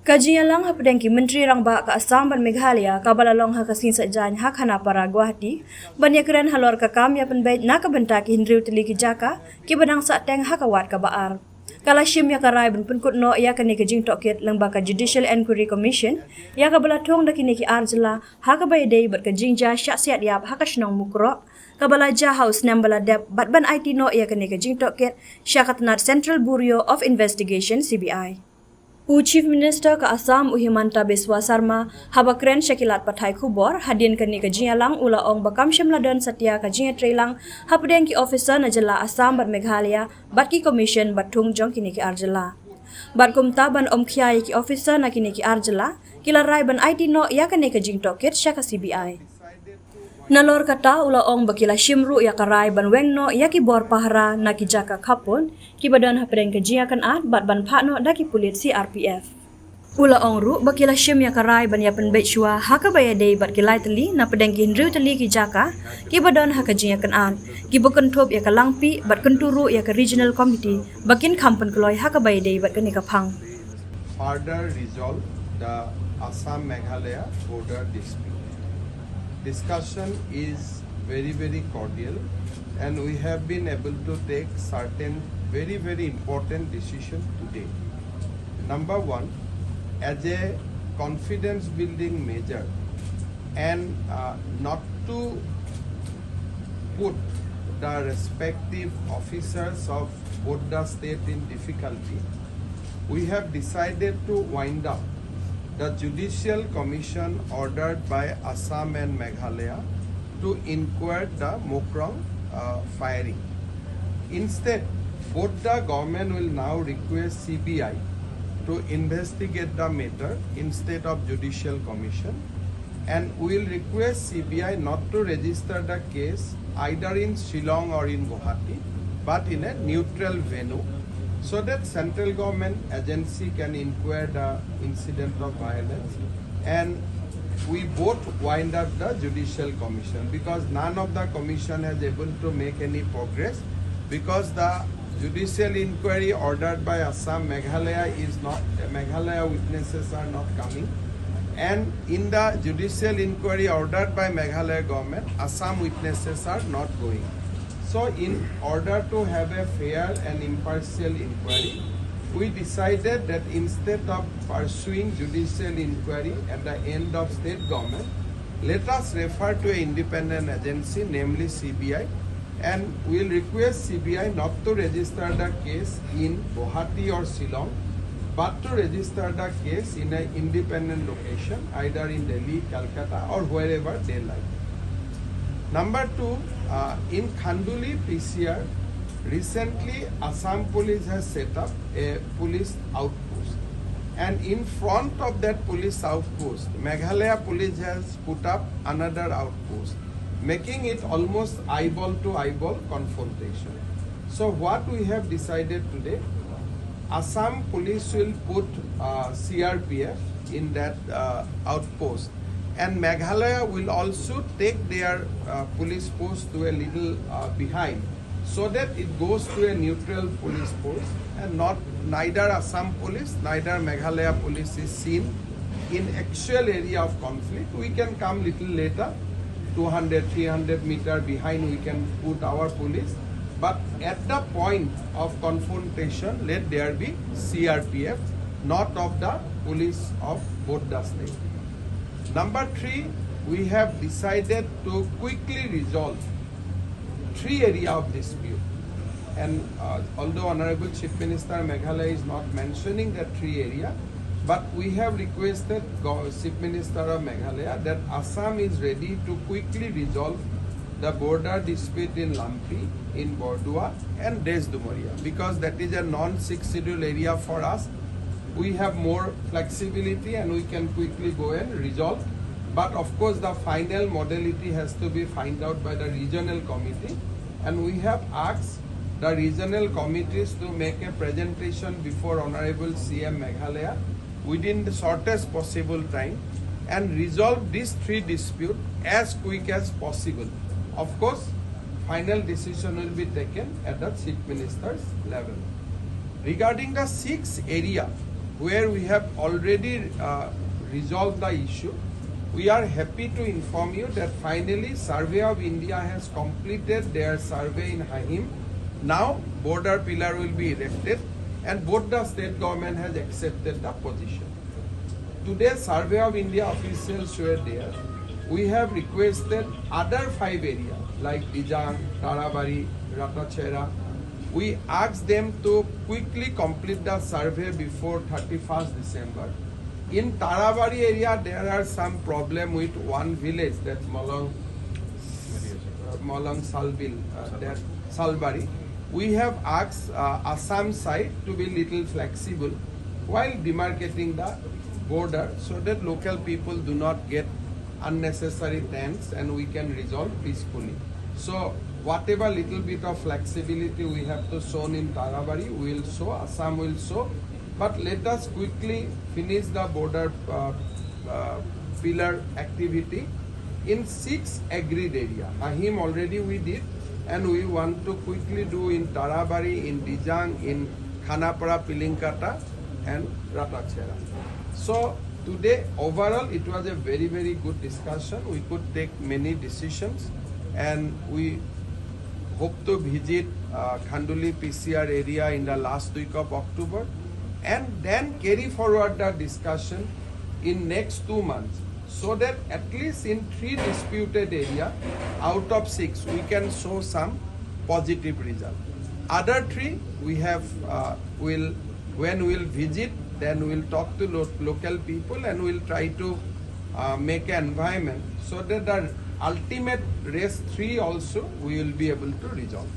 Kajian lang hapdengki Menteri Rangba ka Assam ban Meghalaya kabalalong ha kasin sajan ha khana para Guwahati banyakran halor ka kam ya penbait na ka benta ki hindriu teli ki jaka ki badang sa teng ha kawat ka baar kala shim ya karai ban penkut no ya ka ni ka jingtohkit lang ba ka Judicial Inquiry Commission ya ka balathong da kini ki arjla ha ka bayday bat ka jingjia siat yap ha ka shnong Mukroh kabala ja house nambala dep bat ban aiti no ya ka ni ka jingtohkit syakatnat Central Bureau of Investigation CBI Chief Minister ka Assam Himanta Biswa Sarma habakren Syllad pathai khubor hadin kani ka jialang ula ong bakam shimladan satya ka jia trailang hapdeng ki officer na jala Assam bat Meghalaya bat ki commission bathung jong kini ki arjala bat kumta ban omkhyai ki officer na kini ki arjala kilarai ban IT no ya kani ka jingtohkit sya ka CBI Nalor kata ula ong bakila shimru ya karai ban wengno ya ki bor pahara na ki jaka khapon ki badan hapdeng ke jia kan at bat ban phano da ki pulit CRPF. Ula ong ru bakila shim ya karai ban ya penbait shua ha ka bayadei bat ki lai teli na pedeng ki hindriu teli ki jaka ki badan ha ka jia kan at ki bukan thop ya ka langpi bat kenturu ya ka regional committee bakin kampan kloi ha ka bayadei bat kani ka phang. Further resolve the Assam Meghalaya border dispute. Discussion is very cordial and we have been able to take certain very important decisions today. Number one, as a confidence building measure and not to put the respective officers of both the state in difficulty, we have decided to wind up the Judicial Commission ordered by Assam and Meghalaya to inquire the Mukroh firing. Instead, both the government will now request CBI to investigate the matter instead of Judicial Commission, and will request CBI not to register the case either in Shillong or in Guwahati, but in a neutral venue, so that central government agency can inquire the incident of violence and we both wind up the Judicial Commission, because none of the commission has able to make any progress because the judicial inquiry ordered by Assam Meghalaya is not, Meghalaya witnesses are not coming, and in the judicial inquiry ordered by Meghalaya government, Assam witnesses are not going. So in order to have a fair and impartial inquiry, we decided that instead of pursuing judicial inquiry at the end of state government, let us refer to an independent agency, namely CBI, and we will request CBI not to register the case in Guwahati or Shillong, but to register the case in an independent location, either in Delhi, Calcutta or wherever they like. Number two, in Khanduli PCR, recently Assam police has set up a police outpost, and in front of that police outpost, Meghalaya police has put up another outpost, making it almost eyeball to eyeball confrontation. So what we have decided today, Assam police will put CRPF in that outpost, and Meghalaya will also take their police post to a little behind, so that it goes to a neutral police post, and neither Assam police, neither Meghalaya police is seen in actual area of conflict. We can come little later, 200-300 meter behind we can put our police, but at the point of confrontation, let there be CRPF, not of the police of both the states. Number three, we have decided to quickly resolve three areas of dispute. And although Honorable Chief Minister Meghalaya is not mentioning that three areas, but we have requested Chief Minister of Meghalaya that Assam is ready to quickly resolve the border dispute in Lampi, in Bordua and Desdumoria, because that is a non-6 schedule area for us. We have more flexibility and we can quickly go and resolve. But of course the final modality has to be found out by the regional committee, and we have asked the regional committees to make a presentation before Honorable CM Meghalaya within the shortest possible time and resolve these three disputes as quick as possible. Of course, final decision will be taken at the Chief Minister's level. Regarding the 6th area, where we have already resolved the issue. We are happy to inform you that finally Survey of India has completed their survey in Hahim. Now border pillar will be erected and both the state government has accepted the position. Today Survey of India officials were there. We have requested other 5 areas like Dijang, Tarabari, Ratachera. We asked them to quickly complete the survey before 31st December. In Tarabari area, there are some problem with one village, that Malang Salbil, that Salbari. We have asked Assam side to be little flexible while demarcating the border so that local people do not get unnecessary tense and we can resolve peacefully. So whatever little bit of flexibility we have to show in Tarabari, we will show, Assam will show. But let us quickly finish the border pillar activity in 6 agreed area. Ahim already we did, and we want to quickly do in Tarabari, in Dijang, in Khanapara, Pilinkata, and Ratachera. So today overall it was a very good discussion. We could take many decisions, and we hope to visit Khanduli PCR area in the last week of October, and then carry forward the discussion in next 2 months, so that at least in 3 disputed area out of 6 we can show some positive result. Other 3 we have when we'll visit, then we'll talk to local people and we'll try to make an environment so that the ultimate rest 3 also we will be able to resolve.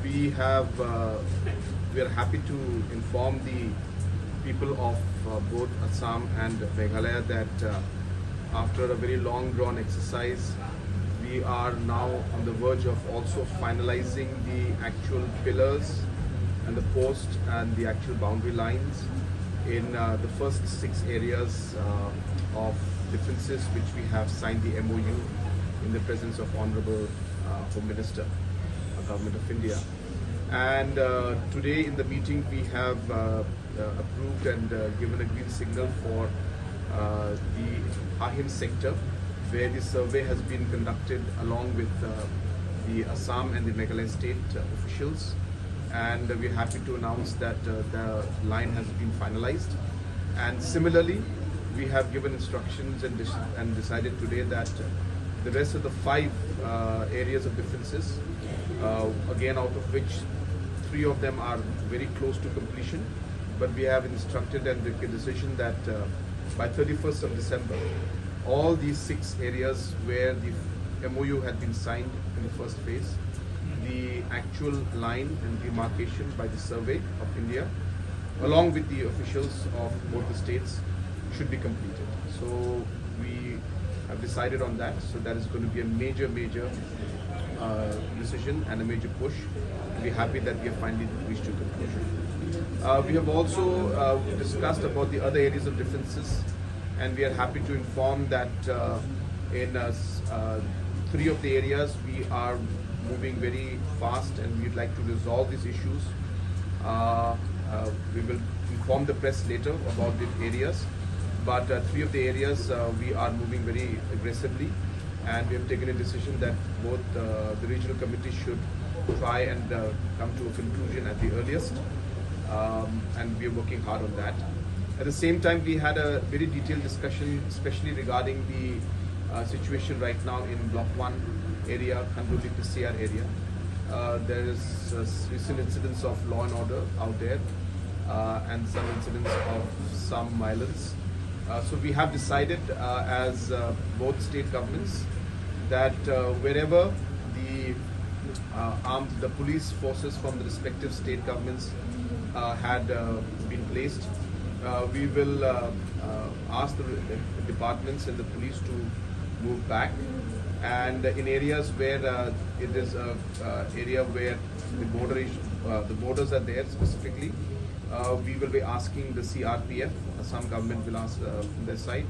We are happy to inform the people of both Assam and Meghalaya that after a very long drawn exercise, we are now on the verge of also finalizing the actual pillars and the post and the actual boundary lines in the first 6 areas of differences which we have signed the MOU in the presence of Honorable Home Minister, Government of India. And today in the meeting we have approved and given a green signal for the Hahim sector, where the survey has been conducted along with the Assam and the Meghalaya state officials. And we're happy to announce that the line has been finalized. And similarly, we have given instructions and decided today that the rest of the 5 areas of differences, again out of which 3 of them are very close to completion, but we have instructed and taken a decision that by 31st of December, all these 6 areas where the MOU had been signed in the first phase, the actual line and demarcation by the Survey of India, along with the officials of both the states, should be completed. So we have decided on that. So that is going to be a major decision and a major push. We're happy that we have finally reached a conclusion. We have also discussed about the other areas of differences, and we are happy to inform that in 3 of the areas we are moving very fast and we'd like to resolve these issues. We will inform the press later about the areas, but 3 of the areas we are moving very aggressively, and we have taken a decision that both the regional committee should try and come to a conclusion at the earliest, and we are working hard on that. At the same time, we had a very detailed discussion, especially regarding the situation right now in Block 1 area, Khanduli PCR area. There is recent incidents of law and order out there, and some incidents of some violence. So we have decided as both state governments that wherever the police forces from the respective state governments had been placed, we will ask the departments and the police to move back, and in areas where it is an area where the borders are there specifically, we will be asking the CRPF, Assam government will ask from their side,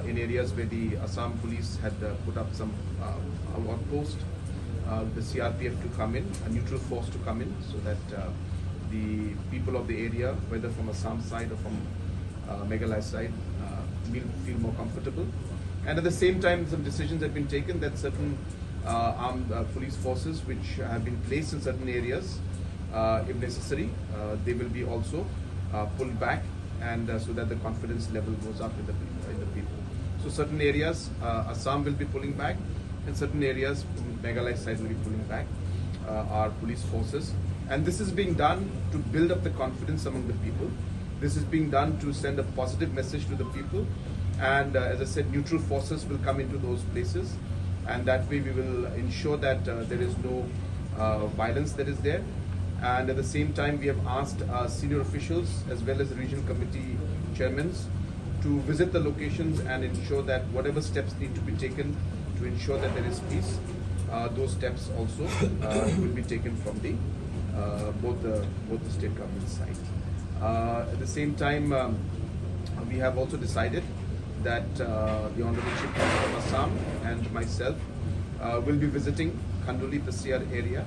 in areas where the Assam police had put up some outpost, the CRPF to come in, a neutral force to come in, so that the people of the area, whether from Assam side or from Meghalaya side, will feel more comfortable. And at the same time, some decisions have been taken that certain armed police forces which have been placed in certain areas, if necessary, they will be also pulled back, and so that the confidence level goes up in the people. So certain areas, Assam will be pulling back, and certain areas, Meghalaya side will be pulling back our police forces. And this is being done to build up the confidence among the people. This is being done to send a positive message to the people. And as I said, neutral forces will come into those places. And that way we will ensure that there is no violence that is there. And at the same time, we have asked senior officials as well as regional committee chairmen to visit the locations and ensure that whatever steps need to be taken to ensure that there is peace, those steps also will be taken from the both the state government side. At the same time, we have also decided that the Honorable Chief Minister of Assam and myself will be visiting Khanduli, the siat area,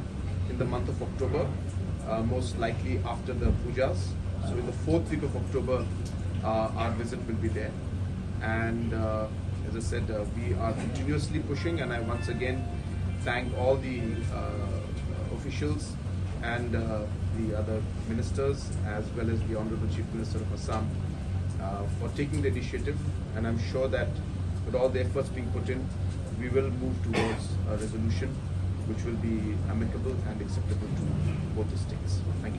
in the month of October, most likely after the pujas. So in the 4th week of October, our visit will be there. And as I said, we are continuously pushing, and I once again thank all the officials and the other ministers as well as the Honorable Chief Minister of Assam for taking the initiative. And I'm sure that with all the efforts being put in, we will move towards a resolution which will be amicable and acceptable to both the states. Thank you.